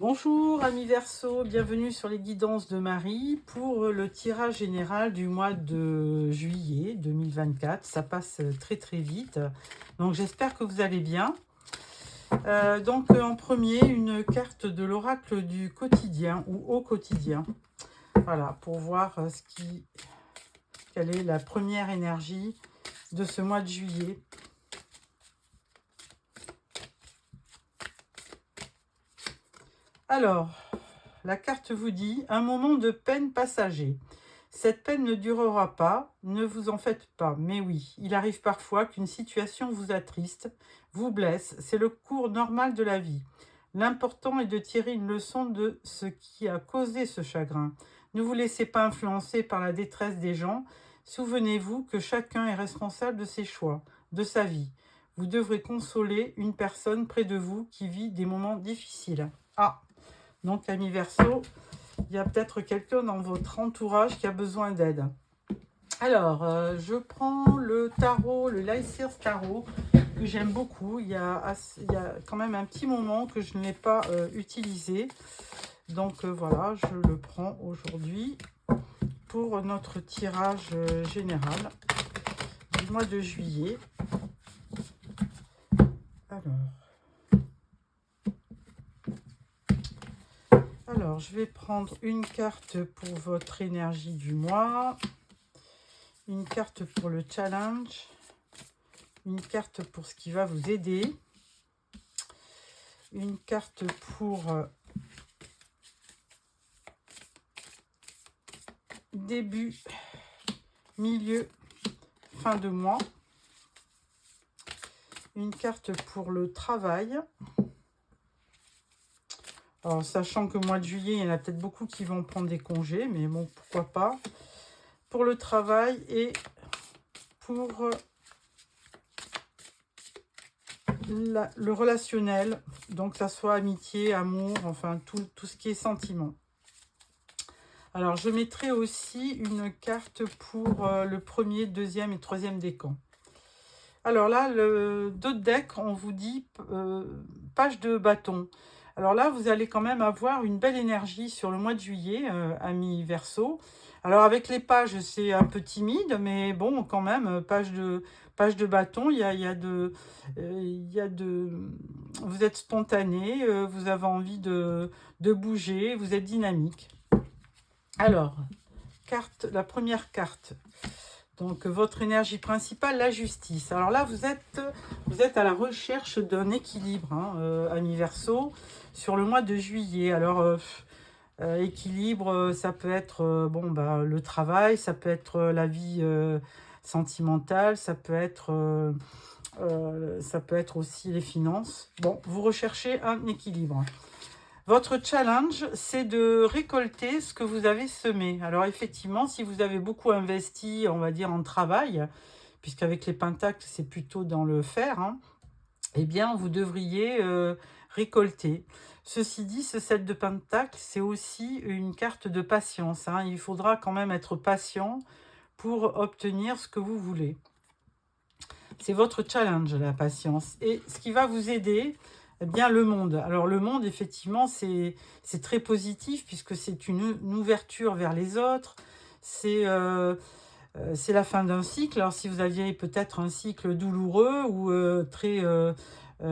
Bonjour amis Verseau, bienvenue sur les guidances de Marie pour le tirage général du mois de juillet 2024. Ça passe très très vite, donc j'espère que vous allez bien. En premier, une carte de l'oracle du quotidien ou au quotidien. Voilà, pour voir quelle est la première énergie de ce mois de juillet. Alors, la carte vous dit « Un moment de peine passager ». Cette peine ne durera pas, ne vous en faites pas. Mais oui, il arrive parfois qu'une situation vous attriste, vous blesse. C'est le cours normal de la vie. L'important est de tirer une leçon de ce qui a causé ce chagrin. Ne vous laissez pas influencer par la détresse des gens. Souvenez-vous que chacun est responsable de ses choix, de sa vie. Vous devrez consoler une personne près de vous qui vit des moments difficiles. Ah, donc ami Verseau, il y a peut-être quelqu'un dans votre entourage qui a besoin d'aide. Alors, je prends le tarot, le Lycers Tarot, que j'aime beaucoup. Il y a quand même un petit moment que je ne l'ai pas utilisé. Donc voilà, je le prends aujourd'hui pour notre tirage général du mois de juillet. Alors, je vais prendre une carte pour votre énergie du mois, une carte pour le challenge, une carte pour ce qui va vous aider, une carte pour début, milieu, fin de mois, une carte pour le travail. Alors, sachant que mois de juillet, il y en a peut-être beaucoup qui vont prendre des congés, mais bon, pourquoi pas. Pour le travail et pour le relationnel, donc que ça soit amitié, amour, enfin tout ce qui est sentiment. Alors, je mettrai aussi une carte pour le premier, deuxième et troisième décan. Alors là, d'autres decks, on vous dit page de bâton. Alors là, vous allez quand même avoir une belle énergie sur le mois de juillet, amis Verseau. Alors avec les pages, c'est un peu timide, mais bon, quand même, page de bâton, il y a vous êtes spontané, vous avez envie de bouger, vous êtes dynamique. Alors, la première carte. Donc, votre énergie principale, la justice. Alors là, vous êtes à la recherche d'un équilibre, amis Verseau, sur le mois de juillet. Alors, équilibre, ça peut être le travail, ça peut être la vie sentimentale, ça peut être aussi les finances. Bon, vous recherchez un équilibre. Votre challenge, c'est de récolter ce que vous avez semé. Alors effectivement, si vous avez beaucoup investi, on va dire, en travail, puisqu'avec les pentacles, c'est plutôt dans le faire, eh bien, vous devriez récolter. Ceci dit, ce 7 de pentacles, c'est aussi une carte de patience. Il faudra quand même être patient pour obtenir ce que vous voulez. C'est votre challenge, la patience. Et ce qui va vous aider, eh bien, le monde. Alors, le monde, effectivement, c'est très positif puisque c'est une ouverture vers les autres. C'est la fin d'un cycle. Alors, si vous aviez peut-être un cycle douloureux ou très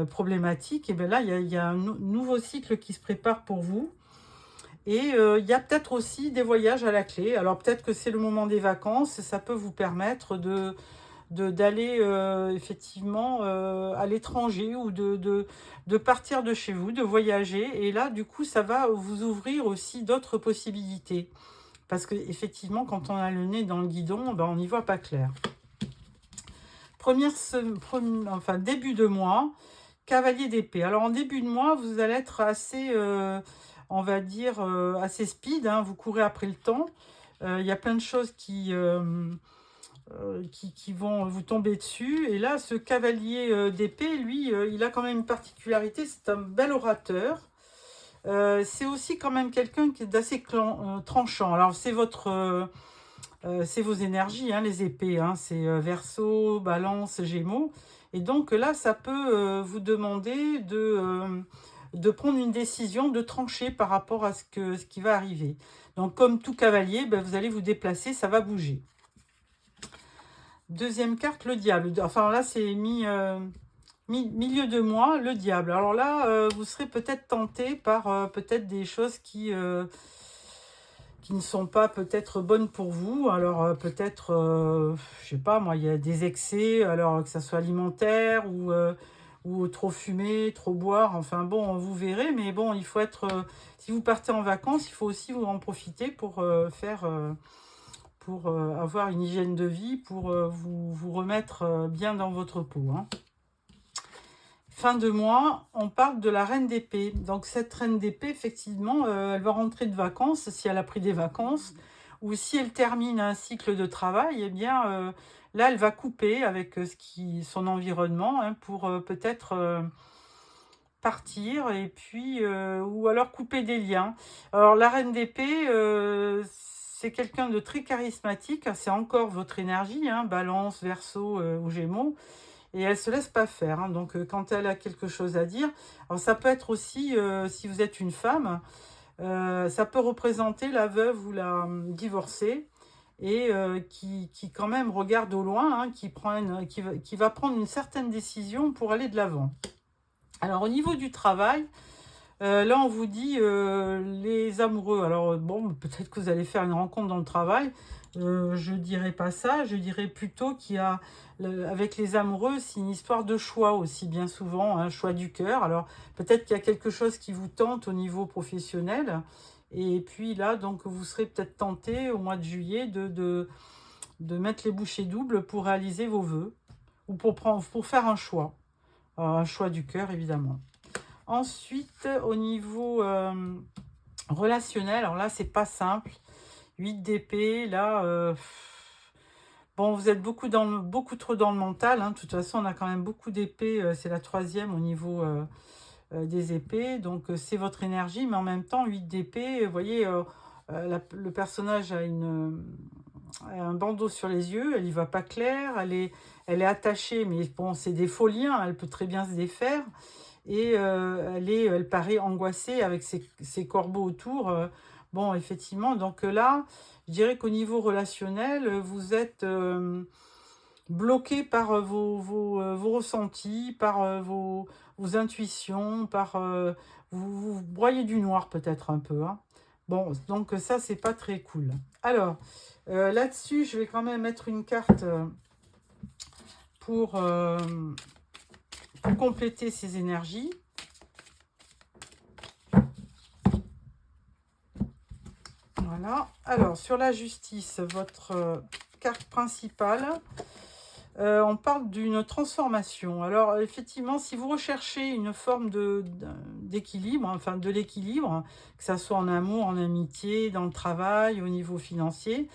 problématique, et bien là, il y a un nouveau cycle qui se prépare pour vous. Et il y a peut-être aussi des voyages à la clé. Alors, peut-être que c'est le moment des vacances. Ça peut vous permettre d'aller effectivement à l'étranger ou de partir de chez vous, de voyager. Et là, du coup, ça va vous ouvrir aussi d'autres possibilités. Parce qu'effectivement, quand on a le nez dans le guidon, on n'y voit pas clair. Début de mois, cavalier d'épée. Alors, en début de mois, vous allez être assez, on va dire, assez speed. Vous courez après le temps. Il y a plein de choses qui vont vous tomber dessus. Et là, ce cavalier d'épée, lui, il a quand même une particularité, c'est un bel orateur. C'est aussi quand même quelqu'un qui est d'assez tranchant. Alors, c'est vos énergies, les épées. C'est Verseau, Balance, Gémeaux. Et donc là, ça peut vous demander de prendre une décision, de trancher par rapport à ce qui va arriver. Donc, comme tout cavalier, ben, vous allez vous déplacer, ça va bouger. Deuxième carte, le diable. Enfin, là, c'est milieu de mois, le diable. Alors là, vous serez peut-être tenté par peut-être des choses qui ne sont pas peut-être bonnes pour vous. Alors peut-être, je sais pas moi, il y a des excès, alors que ça soit alimentaire ou trop fumer, trop boire. Enfin bon, vous verrez. Mais bon, il faut être... si vous partez en vacances, il faut aussi vous en profiter pour avoir une hygiène de vie, pour vous remettre bien dans votre peau. Hein. Fin de mois, on parle de la reine d'épée. Donc cette reine d'épée, effectivement, elle va rentrer de vacances, si elle a pris des vacances, ou si elle termine un cycle de travail, eh bien là, elle va couper avec son environnement hein, pour peut-être partir, et puis ou alors couper des liens. Alors la reine d'épée, c'est quelqu'un de très charismatique, c'est encore votre énergie, hein, Balance, Verseau ou Gémeaux. Et elle ne se laisse pas faire. Hein. Donc, quand elle a quelque chose à dire, alors ça peut être aussi, si vous êtes une femme, ça peut représenter la veuve ou la divorcée et qui quand même regarde au loin, hein, qui va prendre une certaine décision pour aller de l'avant. Alors, au niveau du travail, là, on vous dit les amoureux. Alors, bon, peut-être que vous allez faire une rencontre dans le travail. Je dirais pas ça. Je dirais plutôt qu'il y a, avec les amoureux, c'est une histoire de choix aussi, bien souvent, un choix du cœur. Alors, peut-être qu'il y a quelque chose qui vous tente au niveau professionnel. Et puis là, donc, vous serez peut-être tenté au mois de juillet de mettre les bouchées doubles pour réaliser vos vœux ou pour faire un choix. Un choix du cœur, évidemment. Ensuite, au niveau relationnel, alors là, c'est pas simple. 8 d'épée, là, bon, vous êtes beaucoup trop dans le mental. Hein. De toute façon, on a quand même beaucoup d'épées. C'est la troisième au niveau des épées. Donc, c'est votre énergie. Mais en même temps, 8 d'épée, vous voyez, le personnage a un bandeau sur les yeux. Elle y va pas clair. Elle est attachée. Mais bon, c'est des faux liens. Elle peut très bien se défaire. Et elle paraît angoissée avec ses corbeaux autour. Bon, effectivement, donc là, je dirais qu'au niveau relationnel, vous êtes bloqué par vos ressentis, par vos intuitions, vous broyez du noir peut-être un peu. Hein. Bon, donc ça, c'est pas très cool. Alors, là-dessus, je vais quand même mettre une carte pour compléter ces énergies. Voilà. Alors, sur la justice, votre carte principale, on parle d'une transformation. Alors, effectivement, si vous recherchez une forme d'équilibre, enfin de l'équilibre, que ce soit en amour, en amitié, dans le travail, au niveau financier,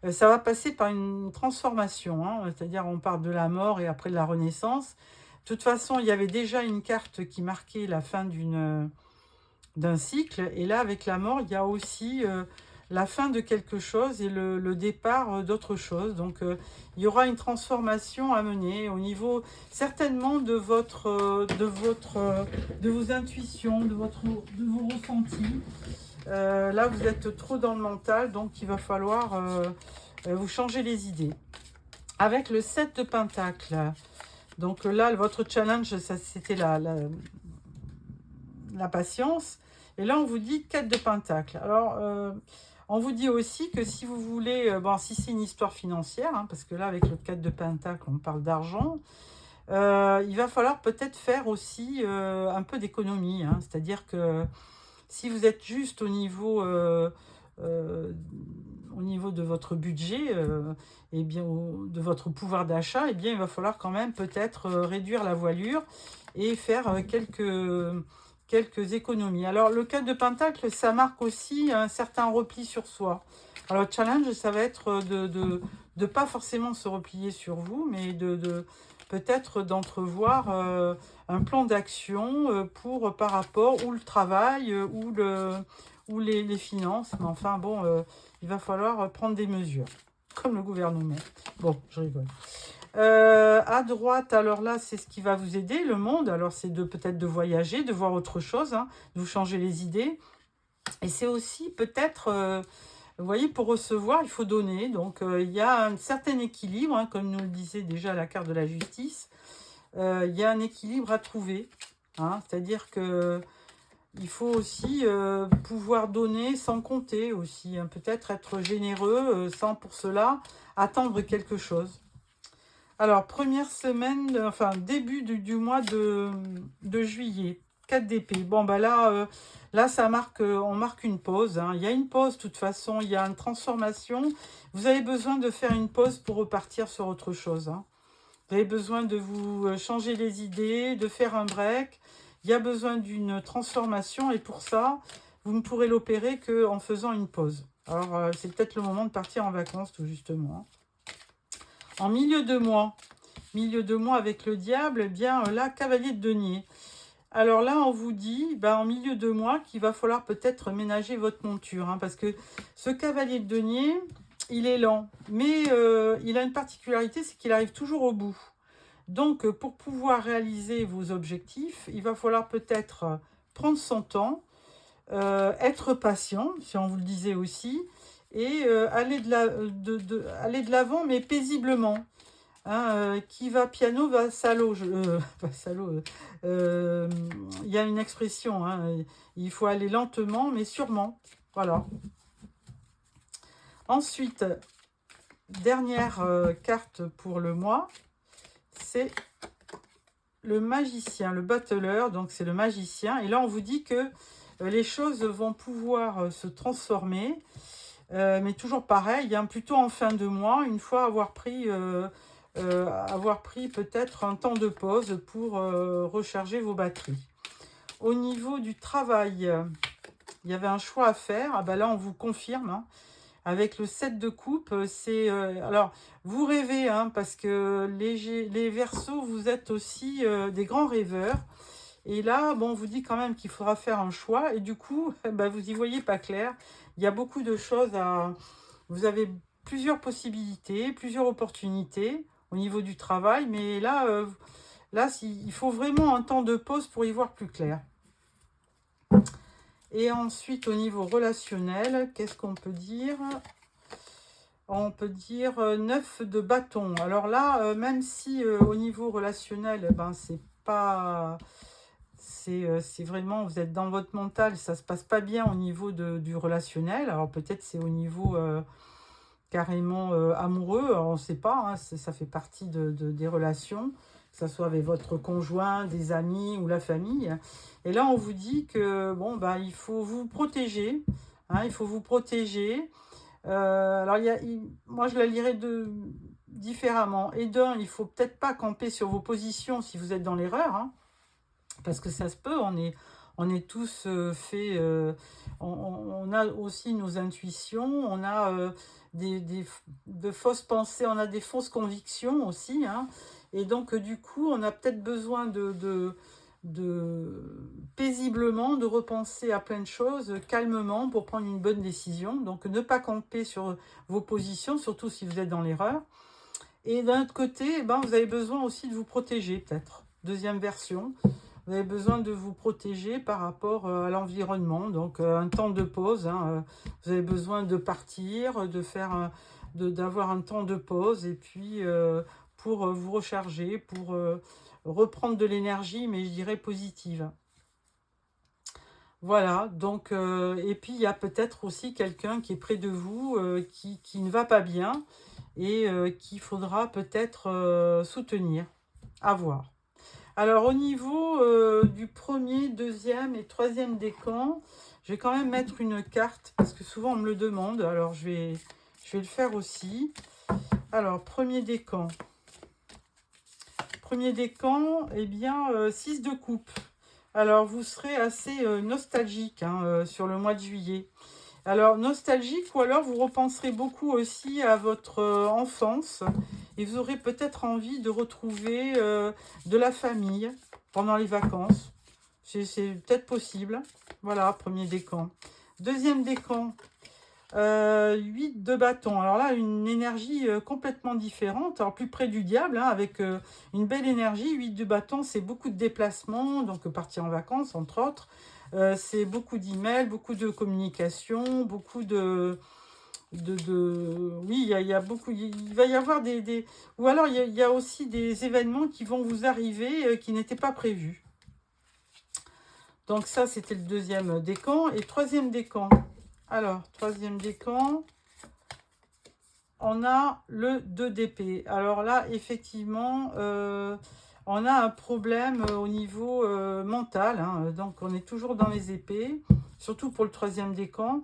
ça va passer par une transformation. Hein. C'est-à-dire, on parle de la mort et après de la renaissance. De toute façon, il y avait déjà une carte qui marquait la fin d'un cycle. Et là, avec la mort, il y a aussi la fin de quelque chose et le départ d'autre chose. Donc, il y aura une transformation à mener au niveau, certainement, de vos intuitions, de vos ressentis. Là, vous êtes trop dans le mental, donc il va falloir vous changer les idées. Avec le 7 de Pentacle, donc là, votre challenge, c'était la patience. Et là, on vous dit 4 de Pentacle. Alors, on vous dit aussi que si vous voulez, bon, si c'est une histoire financière, hein, parce que là, avec le 4 de Pentacle, on parle d'argent, il va falloir peut-être faire aussi un peu d'économie. Hein, c'est-à-dire que si vous êtes juste au niveau de votre budget, et bien, de votre pouvoir d'achat, eh bien, il va falloir quand même peut-être réduire la voilure et faire quelques économies. Alors, le 4 de Pentacle, ça marque aussi un certain repli sur soi. Alors, le challenge, ça va être de pas forcément se replier sur vous, mais peut-être d'entrevoir un plan d'action par rapport ou le travail ou les finances. Mais enfin, bon, il va falloir prendre des mesures, comme le gouvernement. Bon, je rigole. À droite, alors là, c'est ce qui va vous aider, le monde. Alors, c'est peut-être de voyager, de voir autre chose, hein, de vous changer les idées. Et c'est aussi peut-être, vous voyez, pour recevoir, il faut donner. Donc, il y a un certain équilibre, hein, comme nous le disait déjà la carte de la justice. Il y a un équilibre à trouver. Hein, c'est-à-dire que il faut aussi pouvoir donner sans compter aussi. Hein, peut-être être généreux sans pour cela attendre quelque chose. Alors, première semaine, enfin, début du mois de juillet, 4 d'épée. Bon, bah là, là ça marque, on marque une pause. Hein. Il y a une pause, de toute façon, il y a une transformation. Vous avez besoin de faire une pause pour repartir sur autre chose. Hein. Vous avez besoin de vous changer les idées, de faire un break. Il y a besoin d'une transformation et pour ça, vous ne pourrez l'opérer qu'en faisant une pause. Alors, c'est peut-être le moment de partir en vacances, tout justement. En milieu de mois avec le diable, eh bien là, cavalier de denier. Alors là, on vous dit, en milieu de mois, qu'il va falloir peut-être ménager votre monture. Hein, parce que ce cavalier de denier, il est lent. Mais il a une particularité, c'est qu'il arrive toujours au bout. Donc, pour pouvoir réaliser vos objectifs, il va falloir peut-être prendre son temps, être patient, si on vous le disait aussi, et aller de l'avant, mais paisiblement. Hein, qui va piano va salaud. Pas salaud. Il y a une expression. Hein, il faut aller lentement, mais sûrement. Voilà. Ensuite, dernière carte pour le mois, c'est le magicien, le battleur. Donc, c'est le magicien. Et là, on vous dit que les choses vont pouvoir se transformer. Mais toujours pareil, hein, plutôt en fin de mois, une fois avoir pris peut-être un temps de pause pour recharger vos batteries. Au niveau du travail, il y avait un choix à faire. Ah ben là, on vous confirme. Hein, avec le 7 de coupe, c'est... alors, vous rêvez, hein, parce que les Verseaux, vous êtes aussi des grands rêveurs. Et là, bon, on vous dit quand même qu'il faudra faire un choix. Et du coup, vous y voyez pas clair. Il y a beaucoup de choses à... Vous avez plusieurs possibilités, plusieurs opportunités au niveau du travail. Mais là, il faut vraiment un temps de pause pour y voir plus clair. Et ensuite, au niveau relationnel, qu'est-ce qu'on peut dire ? On peut dire 9 de bâton. Alors là, même si au niveau relationnel, c'est pas... C'est vraiment, vous êtes dans votre mental, ça se passe pas bien au niveau du relationnel. Alors peut-être c'est au niveau carrément amoureux, alors, on ne sait pas, hein, ça fait partie des relations, que ce soit avec votre conjoint, des amis ou la famille. Et là, on vous dit que bon, il faut vous protéger, hein, il faut vous protéger. Alors, moi, je la lirai différemment. Et d'un, il faut peut-être pas camper sur vos positions si vous êtes dans l'erreur, hein, parce que ça se peut, on est tous faits, on a aussi nos intuitions, on a de fausses pensées, on a des fausses convictions aussi, hein, et donc du coup, on a peut-être besoin de paisiblement, de repenser à plein de choses, calmement, pour prendre une bonne décision. Donc ne pas camper sur vos positions, surtout si vous êtes dans l'erreur. Et d'un autre côté, vous avez besoin aussi de vous protéger, peut-être. Deuxième version. Vous avez besoin de vous protéger par rapport à l'environnement. Donc, un temps de pause. Hein, vous avez besoin de partir, d'avoir un temps de pause. Et puis, pour vous recharger, pour reprendre de l'énergie, mais je dirais positive. Voilà. Donc, et puis, il y a peut-être aussi quelqu'un qui est près de vous, qui ne va pas bien et qu'il faudra peut-être soutenir. À voir. Alors, au niveau du premier, deuxième et troisième décan, je vais quand même mettre une carte parce que souvent on me le demande. Alors, je vais le faire aussi. Alors, premier décan. Premier décan, eh bien, 6 de coupe. Alors, vous serez assez nostalgique hein, sur le mois de juillet. Alors, nostalgique ou alors vous repenserez beaucoup aussi à votre enfance et vous aurez peut-être envie de retrouver de la famille pendant les vacances. C'est peut-être possible. Voilà, premier décan. Deuxième décan, 8 de bâton. Alors là, une énergie complètement différente. Alors plus près du diable, hein, avec une belle énergie. 8 de bâton, c'est beaucoup de déplacements, donc partir en vacances, entre autres. C'est beaucoup d'emails, beaucoup de communication, beaucoup oui, il y a beaucoup, il va y avoir ou alors il y a aussi des événements qui vont vous arriver qui n'étaient pas prévus. Donc ça, c'était le deuxième décan. Et troisième décan. Alors, troisième décan, on a le 2 d'épée. Alors là, effectivement, on a un problème au niveau mental. Hein. Donc, on est toujours dans les épées, surtout pour le troisième décan.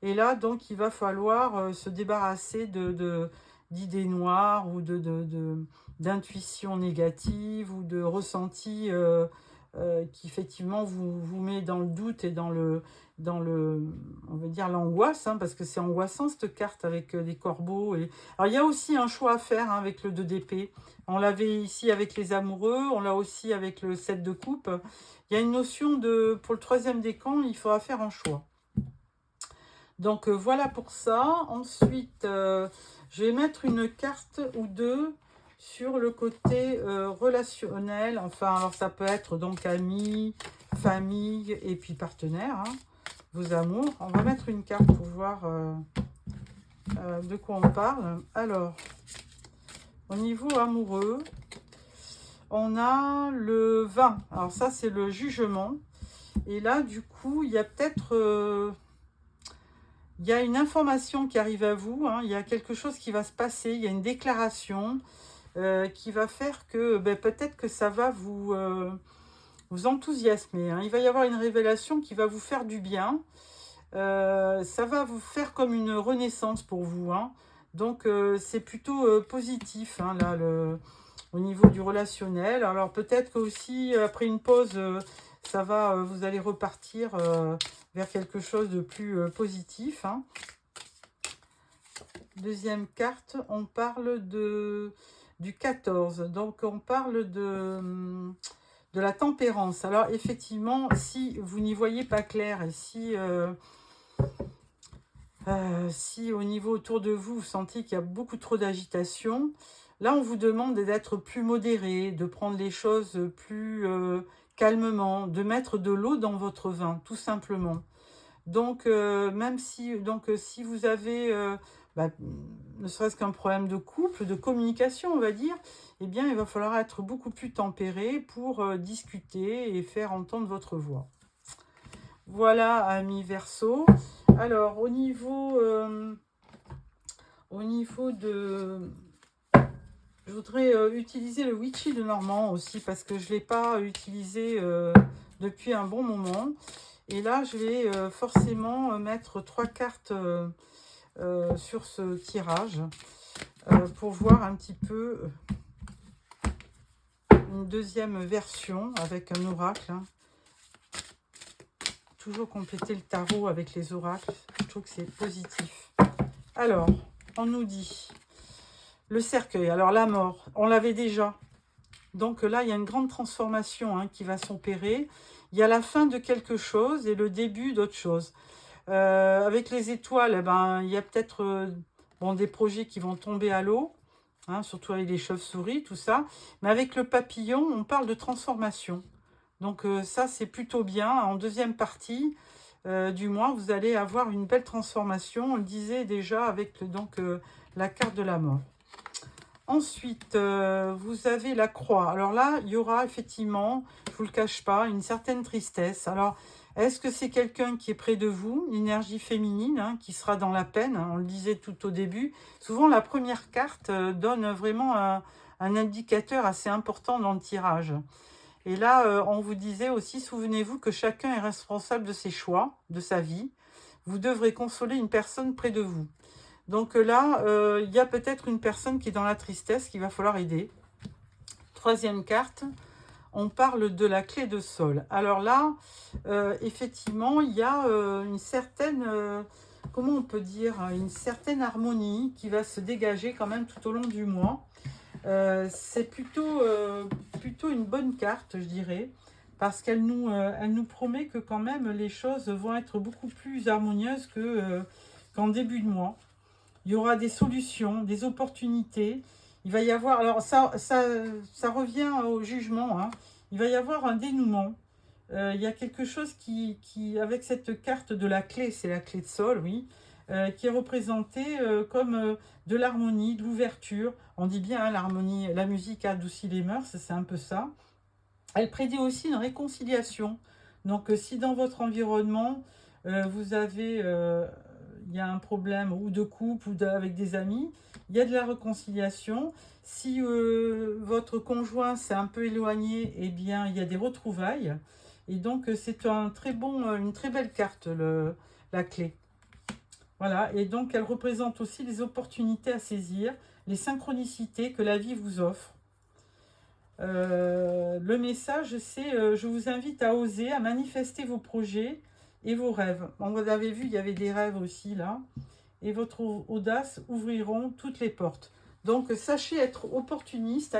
Et là, donc, il va falloir se débarrasser d'idées noires ou d'intuitions négatives ou de ressentis qui, effectivement, vous met dans le doute et on va dire, l'angoisse, hein, parce que c'est angoissant, cette carte, avec des corbeaux. Alors, il y a aussi un choix à faire hein, avec le 2 d'épée. On l'avait ici avec les amoureux, on l'a aussi avec le 7 de coupe. Il y a une notion pour le troisième décan, il faudra faire un choix. Donc, voilà pour ça. Ensuite, je vais mettre une carte ou deux sur le côté relationnel. Enfin, alors ça peut être donc amis, famille et puis partenaire, hein, vos amours. On va mettre une carte pour voir de quoi on parle. Alors, au niveau amoureux, on a le 20. Alors ça, c'est le jugement. Et là, du coup, il y a peut-être... il y a une information qui arrive à vous, hein, il y a quelque chose qui va se passer, il y a une déclaration qui va faire que peut-être que ça va vous enthousiasmer. Hein. Il va y avoir une révélation qui va vous faire du bien. Ça va vous faire comme une renaissance pour vous. Hein. Donc, c'est plutôt positif, hein, là, au niveau du relationnel. Alors, peut-être que aussi, après une pause, vous allez repartir vers quelque chose de plus positif. Hein. Deuxième carte, on parle du 14. Donc, on parle de la tempérance. Alors, effectivement, si vous n'y voyez pas clair et si au niveau autour de vous, vous sentez qu'il y a beaucoup trop d'agitation, là, on vous demande d'être plus modéré, de prendre les choses plus calmement, de mettre de l'eau dans votre vin, tout simplement. Donc, même si, si vous avez, ne serait-ce qu'un problème de couple, de communication, on va dire, eh bien, il va falloir être beaucoup plus tempéré pour discuter et faire entendre votre voix. Voilà, amis Verseau. Alors, au niveau de... Je voudrais utiliser le Witchy de Normand aussi, parce que je ne l'ai pas utilisé depuis un bon moment. Et là, je vais forcément mettre 3 cartes sur ce tirage pour voir un petit peu une deuxième version avec un oracle. Hein. Toujours compléter le tarot avec les oracles. Je trouve que c'est positif. Alors, on nous dit le cercueil. Alors, la mort, on l'avait déjà. Donc là, il y a une grande transformation hein, qui va s'opérer. Il y a la fin de quelque chose et le début d'autre chose. Avec les étoiles, eh ben, il y a peut-être des projets qui vont tomber à l'eau, hein, surtout avec les chauves-souris, tout ça. Mais avec le papillon, on parle de transformation. Donc ça, c'est plutôt bien. En deuxième partie du mois, vous allez avoir une belle transformation. On le disait déjà avec la carte de la mort. Ensuite, vous avez la croix. Alors là, il y aura effectivement, je ne vous le cache pas, une certaine tristesse. Alors, est-ce que c'est quelqu'un qui est près de vous, l'énergie féminine, hein, qui sera dans la peine, hein, on le disait tout au début. Souvent, la première carte donne vraiment un indicateur assez important dans le tirage. Et là, on vous disait aussi, souvenez-vous que chacun est responsable de ses choix, de sa vie. Vous devrez consoler une personne près de vous. Donc là, il y a peut-être une personne qui est dans la tristesse qu'il va falloir aider. Troisième carte, on parle de la clé de sol. Alors là, effectivement, il y a une certaine, comment on peut dire, une certaine harmonie qui va se dégager quand même tout au long du mois. C'est plutôt une bonne carte, je dirais, parce qu'elle nous promet que quand même les choses vont être beaucoup plus harmonieuses qu'en début de mois, il y aura des solutions, des opportunités. Il va y avoir, alors ça revient au jugement, hein. Il va y avoir un dénouement. Il y a quelque chose avec cette carte de la clé, c'est la clé de sol, oui, qui est représentée comme de l'harmonie, de l'ouverture. On dit bien, hein, l'harmonie, la musique adoucit les mœurs, c'est un peu ça. Elle prédit aussi une réconciliation. Donc, si dans votre environnement, vous avez, il y a un problème ou de couple ou avec des amis, il y a de la réconciliation. Si votre conjoint s'est un peu éloigné, eh bien, il y a des retrouvailles. Et donc, c'est une très belle carte, la clé. Voilà, et donc elle représente aussi les opportunités à saisir, les synchronicités que la vie vous offre. Le message, c'est je vous invite à oser, à manifester vos projets et vos rêves. Bon, vous avez vu, il y avait des rêves aussi là. Et votre audace ouvriront toutes les portes. Donc, sachez être opportuniste,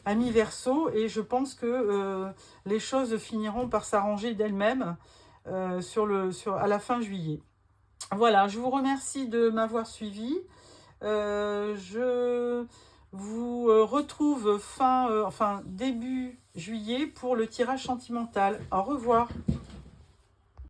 ami Verseau, et je pense que les choses finiront par s'arranger d'elles-mêmes à la fin juillet. Voilà, je vous remercie de m'avoir suivi. Je vous retrouve début juillet pour le tirage sentimental. Au revoir.